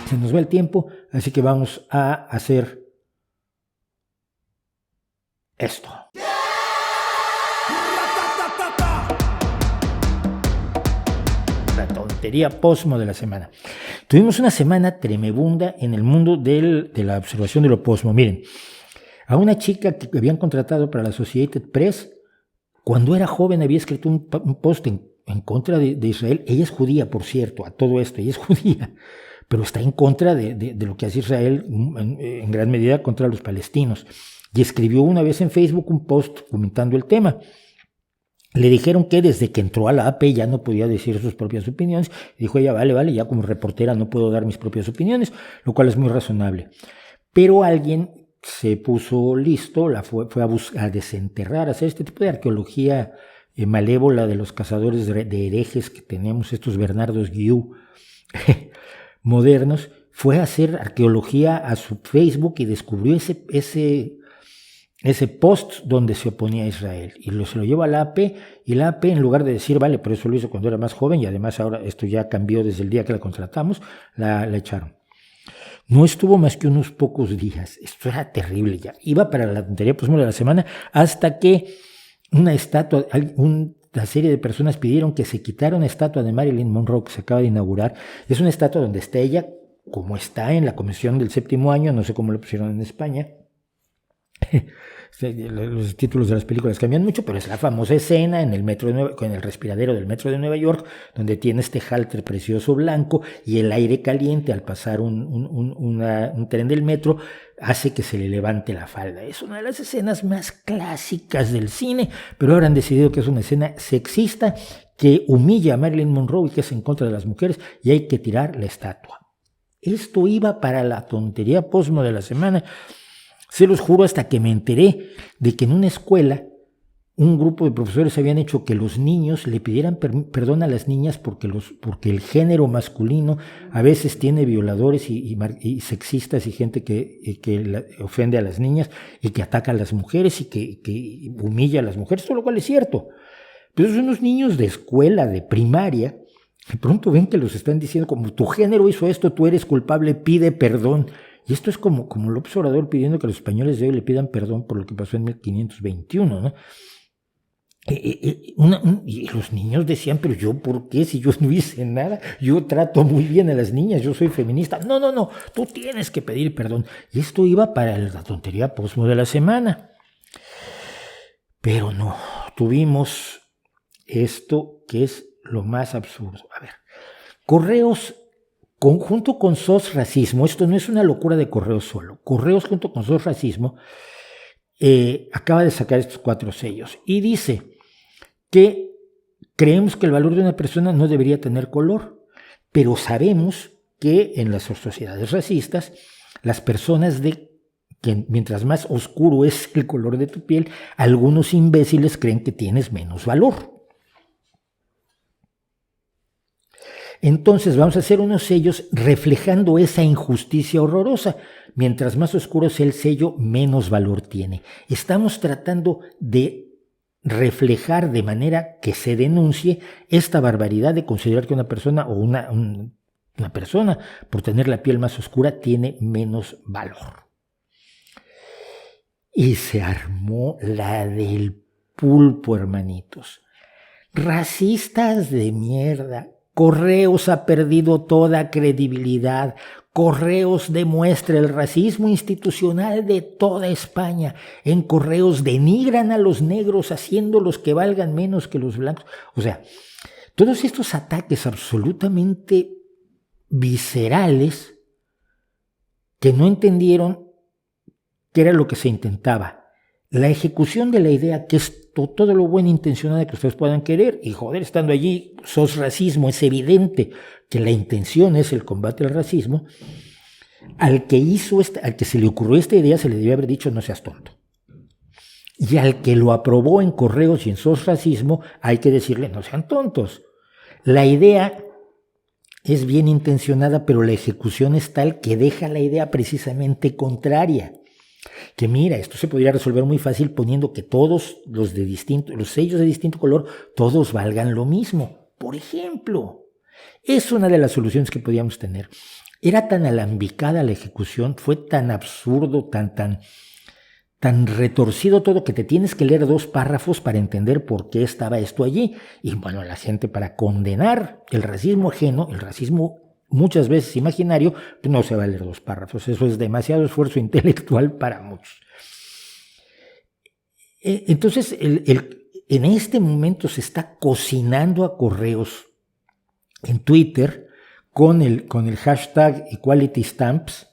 Se nos va el tiempo, así que vamos a hacer esto. La tontería posmo de la semana. Tuvimos una semana tremebunda en el mundo de la observación de lo posmo. Miren, a una chica que habían contratado para la Associated Press, cuando era joven había escrito un post en contra de Israel. Ella es judía, por cierto, a todo esto, ella es judía, pero está en contra de lo que hace Israel, en gran medida contra los palestinos. Y escribió una vez en Facebook un post comentando el tema. Le dijeron que desde que entró a la AP ya no podía decir sus propias opiniones. Dijo ella, vale, ya como reportera no puedo dar mis propias opiniones, lo cual es muy razonable. Pero alguien se puso listo, fue a desenterrar, a hacer este tipo de arqueología malévola de los cazadores de herejes que tenemos, estos Bernardos Guiú modernos. Fue a hacer arqueología a su Facebook y descubrió ese post donde se oponía a Israel y se lo lleva a la AP, y la AP, en lugar de decir, vale, pero eso lo hizo cuando era más joven y además ahora esto ya cambió desde el día que la contratamos, la echaron. No estuvo más que unos pocos días. Esto era terrible ya. Iba para la tontería posmo de la semana hasta que una serie de personas pidieron que se quitara una estatua de Marilyn Monroe que se acaba de inaugurar. Es una estatua donde está ella, como está en la Comisión del Séptimo Año, no sé cómo lo pusieron en España. Los títulos de las películas cambian mucho, pero es la famosa escena en el respiradero del metro de Nueva York, donde tiene este halter precioso blanco y el aire caliente al pasar un tren del metro hace que se le levante la falda. Es una de las escenas más clásicas del cine, pero ahora han decidido que es una escena sexista que humilla a Marilyn Monroe y que es en contra de las mujeres y hay que tirar la estatua. Esto iba para la tontería posmo de la semana. Se los juro, hasta que me enteré de que en una escuela un grupo de profesores habían hecho que los niños le pidieran perdón a las niñas porque el género masculino a veces tiene violadores y sexistas y gente que ofende a las niñas y que ataca a las mujeres y que humilla a las mujeres, todo lo cual es cierto. Pero son unos niños de escuela, de primaria, de pronto ven que los están diciendo como tu género hizo esto, tú eres culpable, pide perdón. Y esto es como López Obrador pidiendo que los españoles de hoy le pidan perdón por lo que pasó en 1521, ¿no? Y los niños decían, pero yo, ¿por qué? Si yo no hice nada, yo trato muy bien a las niñas, yo soy feminista. No, tú tienes que pedir perdón. Y esto iba para la tontería posmo de la semana. Pero no, tuvimos esto que es lo más absurdo. A ver, Correos junto con SOS Racismo, esto no es una locura de Correos solo, Correos junto con SOS Racismo acaba de sacar estos 4 sellos y dice que creemos que el valor de una persona no debería tener color, pero sabemos que en las sociedades racistas las personas que mientras más oscuro es el color de tu piel, algunos imbéciles creen que tienes menos valor. Entonces vamos a hacer unos sellos reflejando esa injusticia horrorosa. Mientras más oscuro sea el sello, menos valor tiene. Estamos tratando de reflejar de manera que se denuncie esta barbaridad de considerar que una persona o una persona por tener la piel más oscura tiene menos valor. Y se armó la del pulpo, hermanitos. Racistas de mierda. Correos ha perdido toda credibilidad. Correos demuestra el racismo institucional de toda España. En Correos denigran a los negros haciéndolos que valgan menos que los blancos. O sea, todos estos ataques absolutamente viscerales que no entendieron qué era lo que se intentaba. La ejecución de la idea que es todo lo buen intencionado que ustedes puedan querer, y joder, estando allí, sos racismo, es evidente que la intención es el combate al racismo. Al que se le ocurrió esta idea se le debió haber dicho no seas tonto. Y al que lo aprobó en Correos y en SOS Racismo hay que decirle no sean tontos. La idea es bien intencionada, pero la ejecución es tal que deja la idea precisamente contraria. Que mira, esto se podría resolver muy fácil poniendo que todos los sellos de distinto color, todos valgan lo mismo. Por ejemplo, es una de las soluciones que podíamos tener. Era tan alambicada la ejecución, fue tan absurdo, tan retorcido todo, que te tienes que leer 2 párrafos para entender por qué estaba esto allí. Y bueno, la gente, para condenar el racismo ajeno, el racismo muchas veces imaginario, pues no se va a leer 2 párrafos. Eso es demasiado esfuerzo intelectual para muchos. Entonces, en este momento se está cocinando a Correos en Twitter con el hashtag Equality Stamps,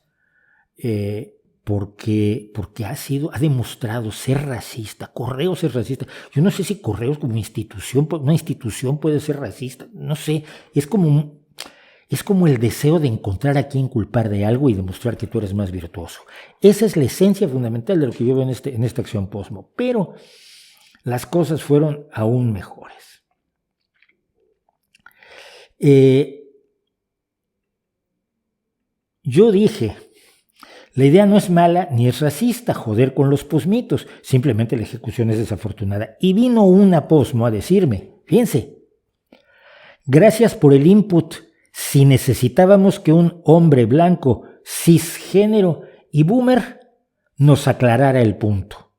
porque ha demostrado ser racista. Correos es racista. Yo no sé si Correos como institución, una institución puede ser racista. No sé, es como el deseo de encontrar a quien culpar de algo y demostrar que tú eres más virtuoso. Esa es la esencia fundamental de lo que yo veo en esta acción Postmo. Pero las cosas fueron aún mejores. Yo dije, la idea no es mala ni es racista, joder con los posmitos, simplemente la ejecución es desafortunada. Y vino una Postmo a decirme, fíjense, gracias por el input. Si necesitábamos que un hombre blanco, cisgénero y boomer nos aclarara el punto.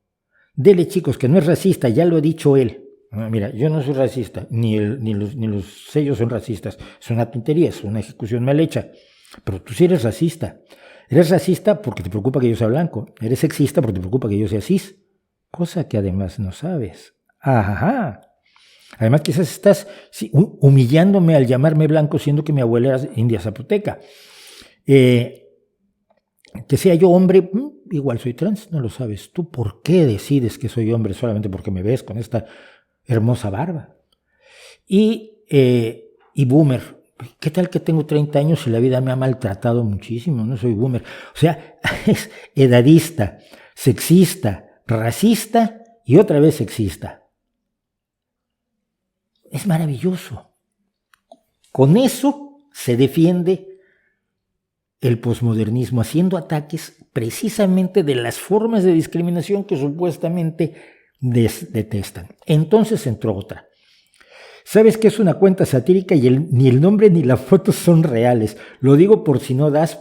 Dele, chicos, que no es racista, ya lo ha dicho él. Mira, yo no soy racista, ni los sellos son racistas. Es una tontería, es una ejecución mal hecha. Pero tú sí eres racista. Eres racista porque te preocupa que yo sea blanco. Eres sexista porque te preocupa que yo sea cis. Cosa que además no sabes. Ajá. Además, quizás estás humillándome al llamarme blanco, siendo que mi abuela era india zapoteca. Que sea yo hombre, igual soy trans, no lo sabes. ¿Tú por qué decides que soy hombre solamente porque me ves con esta hermosa barba? Y boomer, ¿qué tal que tengo 30 años y la vida me ha maltratado muchísimo? No soy boomer. O sea, es edadista, sexista, racista y otra vez sexista. Es maravilloso. Con eso se defiende el posmodernismo, haciendo ataques precisamente de las formas de discriminación que supuestamente detestan. Entonces entró otra. ¿Sabes qué es una cuenta satírica? Y ni el nombre ni la foto son reales. Lo digo por si no das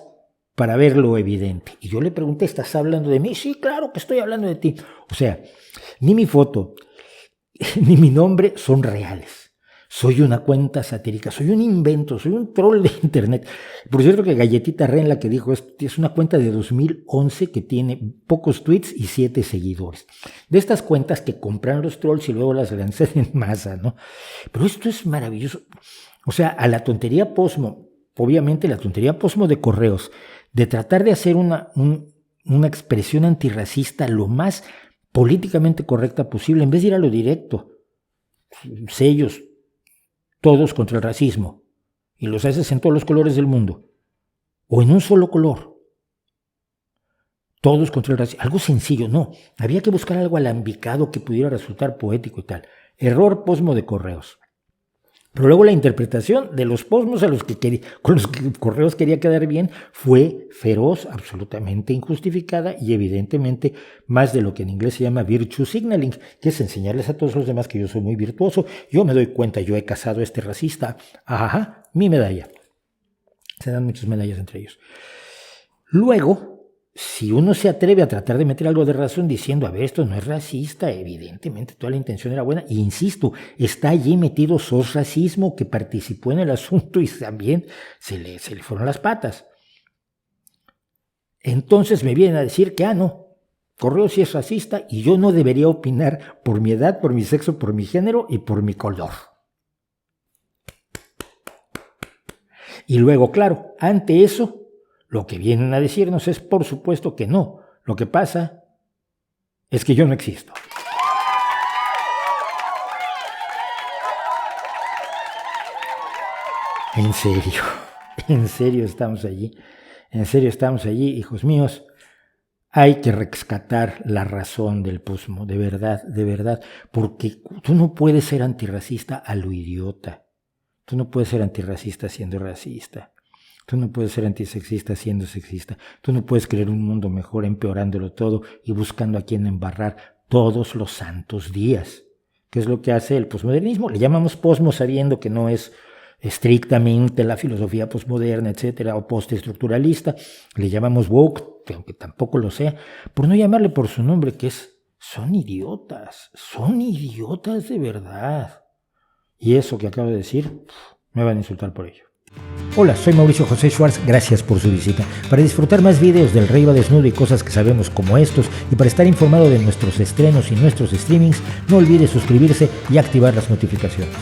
para ver lo evidente. Y yo le pregunté, ¿estás hablando de mí? Sí, claro que estoy hablando de ti. O sea, ni mi foto ni mi nombre son reales. Soy una cuenta satírica, soy un invento, soy un troll de internet. Por cierto que Galletita Ren, la que dijo esto, es una cuenta de 2011 que tiene pocos tweets y 7 seguidores. De estas cuentas que compran los trolls y luego las lanzan en masa, ¿no? Pero esto es maravilloso. O sea, a la tontería Postmo, obviamente la tontería Postmo de Correos, de tratar de hacer una expresión antirracista lo más políticamente correcta posible, en vez de ir a lo directo, sellos, todos contra el racismo, y los haces en todos los colores del mundo, o en un solo color, todos contra el racismo, algo sencillo, no, había que buscar algo alambicado que pudiera resultar poético y tal. Error Postmo de Correos. Pero luego la interpretación de los Postmos con los que Correos quería quedar bien fue feroz, absolutamente injustificada y evidentemente más de lo que en inglés se llama virtue signaling, que es enseñarles a todos los demás que yo soy muy virtuoso. Yo me doy cuenta, yo he casado a este racista. Ajá, mi medalla. Se dan muchas medallas entre ellos. Luego, si uno se atreve a tratar de meter algo de razón diciendo, a ver, esto no es racista, evidentemente toda la intención era buena, e insisto, está allí metido SOS Racismo, que participó en el asunto y también se le fueron las patas. Entonces me vienen a decir que, no, Correos sí es racista y yo no debería opinar por mi edad, por mi sexo, por mi género y por mi color. Y luego, claro, ante eso, lo que vienen a decirnos es, por supuesto, que no. Lo que pasa es que yo no existo. En serio estamos allí. En serio estamos allí, hijos míos. Hay que rescatar la razón del Postmo, de verdad, porque tú no puedes ser antirracista a lo idiota. Tú no puedes ser antirracista siendo racista. Tú no puedes ser antisexista siendo sexista. Tú no puedes crear un mundo mejor empeorándolo todo y buscando a quien embarrar todos los santos días. ¿Qué es lo que hace el posmodernismo? Le llamamos Postmo sabiendo que no es estrictamente la filosofía posmoderna, etcétera, o postestructuralista, le llamamos woke, aunque tampoco lo sea, por no llamarle por su nombre, que es, son idiotas de verdad. Y eso que acabo de decir, me van a insultar por ello. Hola, soy Mauricio José Schwartz, gracias por su visita. Para disfrutar más videos del Rey va desnudo y cosas que sabemos como estos, y para estar informado de nuestros estrenos y nuestros streamings, no olvide suscribirse y activar las notificaciones.